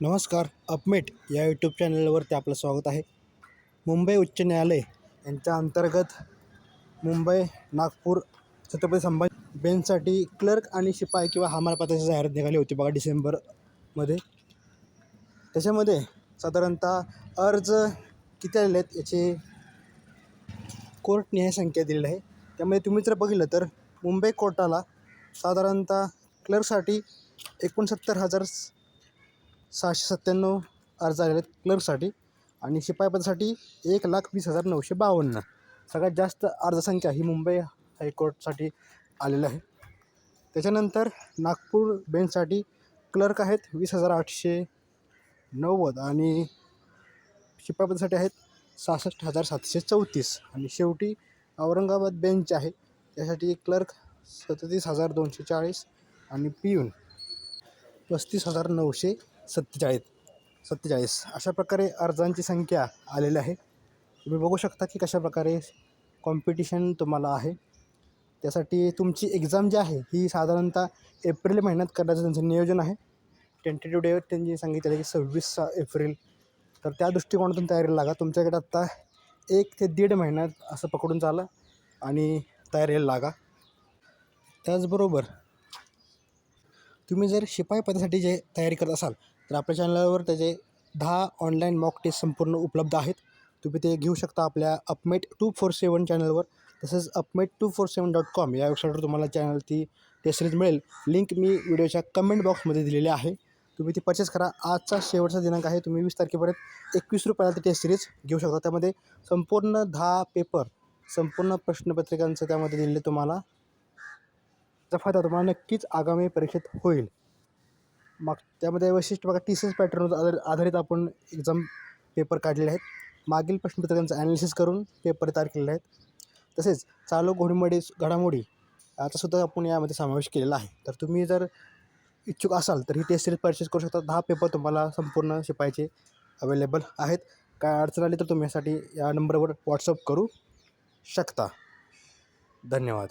नमस्कार. अपमेट या यूट्यूब चॅनलवरती आपलं स्वागत आहे. मुंबई उच्च न्यायालय यांच्या अंतर्गत मुंबई नागपूर छत्रपती संभाजी बेंचसाठी क्लर्क आणि शिपाई किंवा हमाल पदाची जाहिरात निघाली होती बघा डिसेंबरमध्ये. त्याच्यामध्ये साधारणतः अर्ज किती आलेले आहेत याची कोर्ट न्याय संख्या दिलेली आहे. त्यामध्ये तुम्ही जर बघितलं तर मुंबई कोर्टाला साधारणतः क्लर्कसाठी 69,697 अर्ज आलेले आहेत क्लर्कसाठी आणि शिपाई पदासाठी 1,20,952. सगळ्यात जास्त अर्जसंख्या ही मुंबई हायकोर्टसाठी आलेलं आहे. त्याच्यानंतर नागपूर बेंचसाठी क्लर्क आहेत 20,890 आणि शिपाई पदासाठी आहेत 66,734 आणि शेवटी औरंगाबाद बेंच आहे त्यासाठी क्लर्क 37,240 आणि पियून 35,947. अशा प्रकारे अर्जांची संख्या आलेली आहे. तुम्ही बघू शकता की कशा प्रकारे कॉम्पिटिशन तुम्हाला आहे. त्यासाठी तुमची एक्झाम जी आहे ही साधारणतः एप्रिल महिन्यात करण्याचं त्यांचं नियोजन आहे. टेंटेटिव्ह डेट त्यांनी सांगितलं आहे की 26 एप्रिल. तर त्या दृष्टिकोनातून तयारीला लागा. तुमच्याकडे आत्ता 1 ते 1.5 महिन्यात असं पकडून चाला आणि तयारीला लागा. त्याचबरोबर तुम्ही जर शिपाई पदासाठी जे तयारी करत असाल तर आपल्या चॅनलवर त्याचे 10 ऑनलाईन मॉक टेस्ट संपूर्ण उपलब्ध आहेत. तुम्ही ते घेऊ शकता आपल्या अपमेट 247 चॅनलवर. तसंच upmate247.com या वेबसाईटवर तुम्हाला चॅनल ती टेस्ट सिरीज मिळेल. लिंक मी व्हिडिओच्या कमेंट बॉक्समध्ये दिलेली आहे. तुम्ही ती परचेस करा. आजचा शेवटचा दिनांक आहे. तुम्ही 20 तारखेपर्यंत 21 रुपयाला ती टेस्ट सिरीज घेऊ शकता. त्यामध्ये संपूर्ण 10 पेपर संपूर्ण प्रश्नपत्रिकांचं त्यामध्ये दिलेले तुम्हाला त्याचा फायदा तुम्हाला नक्कीच आगामी परीक्षेत होईल. मग त्यामध्ये वैशिष्ट्य बघा TCS पॅटर्नवर आधारित आपण एक्झाम पेपर काढलेले आहेत. मागील प्रश्नपत्रिकांचं ॲनालिसिस करून पेपर तयार केलेले आहेत. तसेच चालू घडामोडी याचासुद्धा आपण यामध्ये समावेश केलेला आहे. तर तुम्ही जर इच्छुक असाल तर ही टेस्ट सिरीज परचेस करू शकता. 10 पेपर तुम्हाला संपूर्ण शिपायचे अवेलेबल आहेत. काय अडचण आली तर तुम्ही यासाठी या नंबरवर व्हॉट्सअप करू शकता. धन्यवाद.